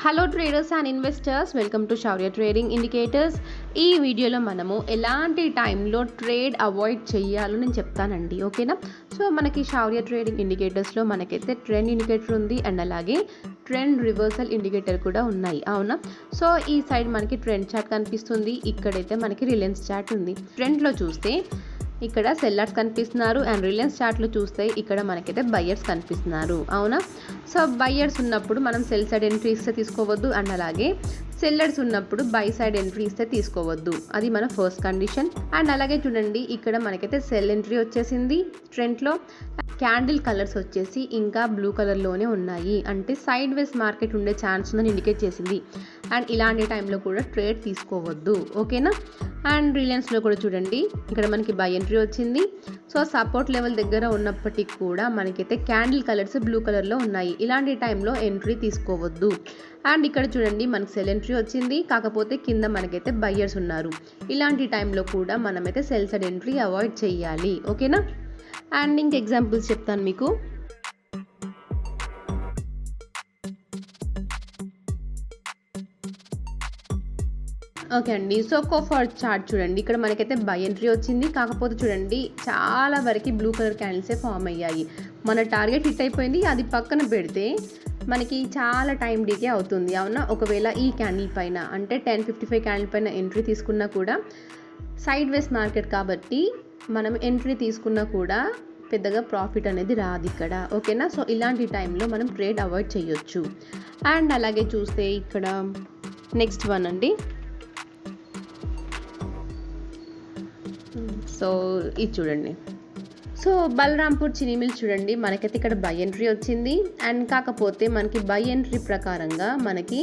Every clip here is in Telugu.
Hello traders and investors, welcome to Shaurya trading indicators. ఈ వీడియోలో మనము ఎలాంటి టైంలో ట్రేడ్ అవాయిడ్ చేయాలో నేను చెప్తానండి, ఓకేనా. సో మనకి శౌర్య ట్రేడింగ్ ఇండికేటర్స్లో మనకైతే ట్రెండ్ ఇండికేటర్ ఉంది అండ్ అలాగే ట్రెండ్ రివర్సల్ ఇండికేటర్ కూడా ఉన్నాయి, అవునా. సో ఈ సైడ్ మనకి ట్రెండ్ చార్ట్ కనిపిస్తుంది, ఇక్కడైతే మనకి రిలయన్స్ చార్ట్ ఉంది. ట్రెండ్లో చూస్తే ఇక్కడ సెల్లర్స్ కనిపిస్తున్నారు అండ్ రిలయన్స్ చార్ట్లో చూస్తే ఇక్కడ మనకైతే బయ్యర్స్ కనిపిస్తున్నారు, అవునా. సో బయ్యర్స్ ఉన్నప్పుడు మనం సెల్ సైడ్ ఎంట్రీ ఇస్తే తీసుకోవద్దు అండ్ అలాగే సెల్లర్స్ ఉన్నప్పుడు బై సైడ్ ఎంట్రీ ఇస్తే తీసుకోవద్దు, అది మన ఫస్ట్ కండిషన్. అండ్ అలాగే చూడండి, ఇక్కడ మనకైతే సెల్ ఎంట్రీ వచ్చేసింది. ట్రెండ్లో క్యాండిల్ కలర్స్ వచ్చేసి ఇంకా బ్లూ కలర్లోనే ఉన్నాయి, అంటే సైడ్ వేస్ మార్కెట్ ఉండే ఛాన్స్ ఉందని ఇండికేట్ చేసింది. అండ్ ఇలాంటి టైంలో కూడా ట్రేడ్ తీసుకోవద్దు, ఓకేనా. అండ్ రిలయన్స్లో కూడా చూడండి, ఇక్కడ మనకి బై ఎంట్రీ వచ్చింది. సో సపోర్ట్ లెవెల్ దగ్గర ఉన్నప్పటికీ కూడా మనకైతే క్యాండిల్ కలర్స్ బ్లూ కలర్లో ఉన్నాయి, ఇలాంటి టైంలో ఎంట్రీ తీసుకోవద్దు. అండ్ ఇక్కడ చూడండి, మనకి సెల్ ఎంట్రీ వచ్చింది, కాకపోతే కింద మనకైతే బయ్యర్స్ ఉన్నారు. ఇలాంటి టైంలో కూడా మనమైతే సెల్ సైడ్ ఎంట్రీ అవాయిడ్ చేయాలి, ఓకేనా. అండ్ ఇంక ఎగ్జాంపుల్స్ చెప్తాను మీకు. ఓకే అండి, సో కోఫర్ చార్ట్ చూడండి, ఇక్కడ మనకైతే బై ఎంట్రీ వచ్చింది, కాకపోతే చూడండి చాలా వరకు బ్లూ కలర్ క్యాండిల్సే ఫామ్ అయ్యాయి. మన టార్గెట్ హిట్ అయిపోయింది, అది పక్కన పెడితే మనకి చాలా టైం డీకే అవుతుంది, అవునా. ఒకవేళ ఈ క్యాండిల్ పైన అంటే 10:55 క్యాండిల్ పైన ఎంట్రీ తీసుకున్నా కూడా సైడ్ వేస్ మార్కెట్ కాబట్టి మనం ఎంట్రీ తీసుకున్నా కూడా పెద్దగా ప్రాఫిట్ అనేది రాదు ఇక్కడ, ఓకేనా. సో ఇలాంటి టైంలో మనం ట్రేడ్ అవాయిడ్ చేయొచ్చు. అండ్ అలాగే చూస్తే ఇక్కడ నెక్స్ట్ వన్ అండి, సో ఇది చూడండి. సో బలరాంపూర్ చినీ మిల్స్ చూడండి, మనకైతే ఇక్కడ బై ఎంట్రీ వచ్చింది. అండ్ కాకపోతే మనకి బై ఎంట్రీ ప్రకారంగా మనకి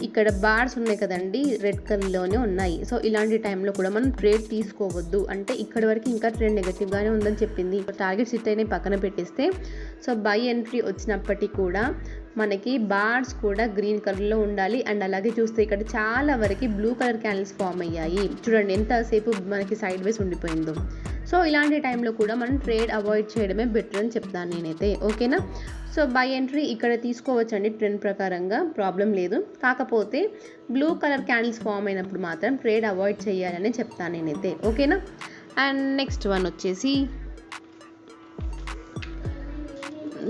ఇక్కడ బార్స్ ఉన్నాయి కదండి, రెడ్ కలర్లోనే ఉన్నాయి. సో ఇలాంటి టైంలో కూడా మనం ట్రేడ్ తీసుకోవద్దు, అంటే ఇక్కడ వరకు ఇంకా ట్రెండ్ నెగటివ్గానే ఉందని చెప్పింది. టార్గెట్ సిట్ అయినా పక్కన పెట్టేస్తే సో బై ఎంట్రీ వచ్చినప్పటికీ కూడా మనకి బార్స్ కూడా గ్రీన్ కలర్లో ఉండాలి. అండ్ అలాగే చూస్తే ఇక్కడ చాలా వరకు బ్లూ కలర్ క్యాండిల్స్ ఫామ్ అయ్యాయి, చూడండి ఎంతసేపు మనకి సైడ్ వేస్ ఉండిపోయిందో. సో ఇలాంటి టైంలో కూడా మనం ట్రేడ్ అవాయిడ్ చేయడమే బెటర్ అని చెప్తాను నేనైతే, ఓకేనా. సో బై ఎంట్రీ ఇక్కడ తీసుకోవచ్చండి, ట్రెండ్ ప్రకారంగా ప్రాబ్లం లేదు, కాకపోతే బ్లూ కలర్ క్యాండిల్స్ ఫామ్ అయినప్పుడు మాత్రం ట్రేడ్ అవాయిడ్ చేయాలని చెప్తాను నేనైతే, ఓకేనా. అండ్ నెక్స్ట్ వన్ వచ్చేసి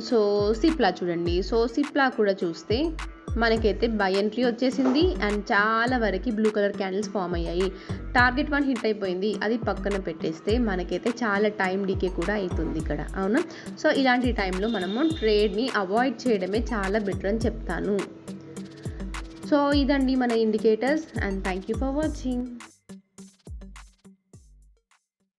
సో సిప్లా చూడండి. సో సిప్లా కూడా చూస్తే మనకైతే బై ఎంట్రీ వచ్చేసింది అండ్ చాలా వరకు బ్లూ కలర్ క్యాండిల్స్ ఫామ్ అయ్యాయి. టార్గెట్ 1 హిట్ అయిపోయింది, అది పక్కన పెట్టేస్తే మనకైతే చాలా టైం డీకే కూడా అవుతుంది ఇక్కడ, అవునా. సో ఇలాంటి టైంలో మనము ట్రేడ్ని అవాయిడ్ చేయడమే చాలా బెటర్ అని చెప్తాను. సో ఇదండి మన indicators and thank you for watching.